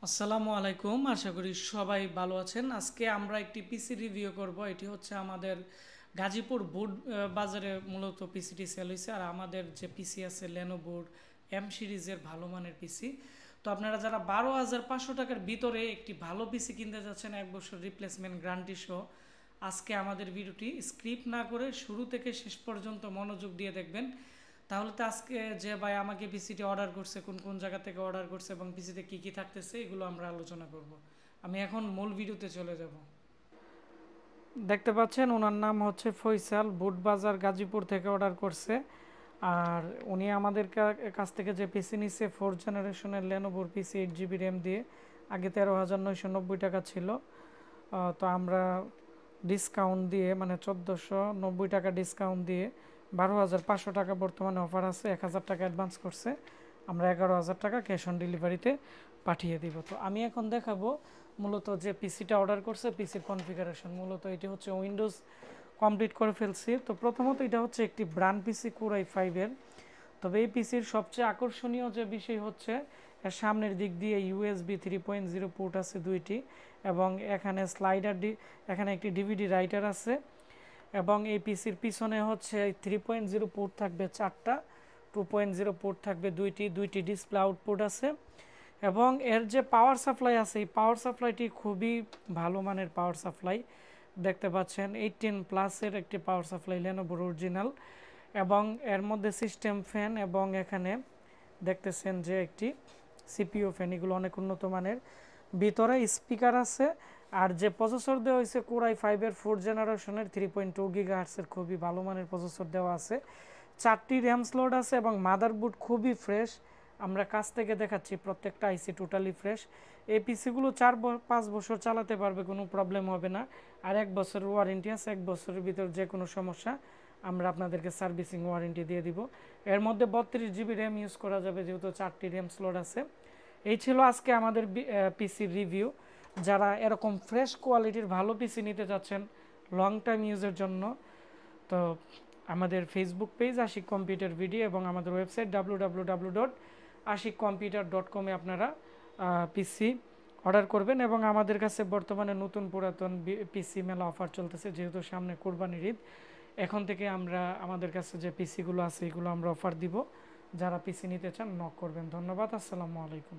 আসসালামু আলাইকুম, আশা করি সবাই ভালো আছেন। আজকে আমরা একটি পিসি রিভিউ করব। এটি হচ্ছে আমাদের গাজীপুর বুট বাজারে মূলত পিসিটি সেল হয়েছে। আর আমাদের যে পিসি আছে লেনোভোর এম সিরিজের ভালো মানের পিসি। তো আপনারা যারা 12,500 টাকার ভিতরে একটি ভালো পিসি কিনতে যাচ্ছেন 1 বছর রিপ্লেসমেন্ট গ্যারান্টি সহ, আজকে আমাদের ভিডিওটি স্ক্রিপ্ট না করে শুরু থেকে শেষ পর্যন্ত মনোযোগ দিয়ে দেখবেন। তাহলে তো আজকে যে ভাই আমাকে পিসিটি অর্ডার করছে, কোন কোন জায়গা থেকে অর্ডার করছে এবং পিসিতে কী কী থাকতেছে এগুলো আমরা আলোচনা করব। আমি এখন মূল ভিডিওতে চলে যাব। দেখতে পাচ্ছেন ওনার নাম হচ্ছে ফয়সাল, বুটবাজার গাজীপুর থেকে অর্ডার করছে। আর উনি আমাদের কাছ থেকে যে পিসি নিচ্ছে 4th জেনারেশনের লেনোভোর পিসি 8 GB র্যাম দিয়ে। আগে 13,990 টাকা ছিল। তো আমরা ডিসকাউন্ট দিয়ে মানে 1,490 টাকা ডিসকাউন্ট দিয়ে 12,500 টাকা বর্তমানে অফার আছে। 1,000 টাকা অ্যাডভান্স করছে, আমরা 11,000 টাকা ক্যাশ অন ডেলিভারিতে পাঠিয়ে দিব। তো আমি এখন দেখাবো মূলত যে পিসিটা অর্ডার করছে, পিসির কনফিগারেশন। মূলত এটি হচ্ছে উইন্ডোজ কমপ্লিট করে ফেলছি। তো প্রথমত এটা হচ্ছে একটি ব্র্যান্ড পিসি কোর i5-এর। তবে এই পিসির সবচেয়ে আকর্ষণীয় যে বিষয় হচ্ছে এর সামনের দিক দিয়ে USB 3.0 পোর্ট আছে দুইটি, এবং এখানে এখানে একটি ডিভিডি রাইটার আছে। এবং এই পিসির পিছনে হচ্ছে 3.0 পোর্ট থাকবে চারটা, 2.0 পোর্ট থাকবে দুইটি ডিসপ্লে আউটপুট আছে। এবং এর যে পাওয়ার সাপ্লাই আছে, এই পাওয়ার সাপ্লাইটি খুবই ভালো মানের পাওয়ার সাপ্লাই। দেখতে পাচ্ছেন 18+-এর একটি পাওয়ার সাপ্লাই, লেনোভোর অরিজিনাল। এবং এর মধ্যে সিস্টেম ফ্যান এবং এখানে দেখতেছেন যে একটি সিপিইউ ফ্যান, এগুলো অনেক উন্নত মানের। ভিতরে স্পিকার আছে। আর যে প্রসেসর দেওয়া হয়েছে কোর i5-এর 4th জেনারেশনের 3.2 GHz-এর খুবই ভালো মানের প্রসেসর দেওয়া আছে। 4টি র্যাম স্লট আছে এবং মাদারবোর্ড খুবই ফ্রেশ। আমরা কাছ থেকে দেখাচ্ছি, প্রত্যেকটা আইসি টোটালি ফ্রেশ। এই পিসিগুলো 4-5 বছর চালাতে পারবে, কোনো প্রবলেম হবে না। আর 1 বছরের ওয়ারেন্টি আছে। 1 বছরের ভিতর যে কোনো সমস্যা আমরা আপনাদেরকে সার্ভিসিং ওয়ারেন্টি দিয়ে দিব। এর মধ্যে 32 GB র্যাম ইউজ করা যাবে, যেহেতু 4টি র্যাম স্লট আছে। এই ছিল আজকে আমাদের পিসির রিভিউ। যারা এরকম ফ্রেশ কোয়ালিটির ভালো পিসি নিতে চাচ্ছেন লং টাইম ইউজের জন্য, তো আমাদের Facebook page Ashik computer video এবং আমাদের ওয়েবসাইট www.ashikcomputer.com-এ আপনারা পিসি অর্ডার করবেন। এবং আমাদের কাছে বর্তমানে নতুন পুরাতন পিসি মেলা অফার চলতেছে, যেহেতু সামনে কোরবানির ঈদ। এখন থেকে আমরা আমাদের কাছে যে পিসিগুলো আছে এগুলো আমরা অফার দিব। যারা পিসি নিতে চান নক করবেন। ধন্যবাদ, আসসালামু আলাইকুম।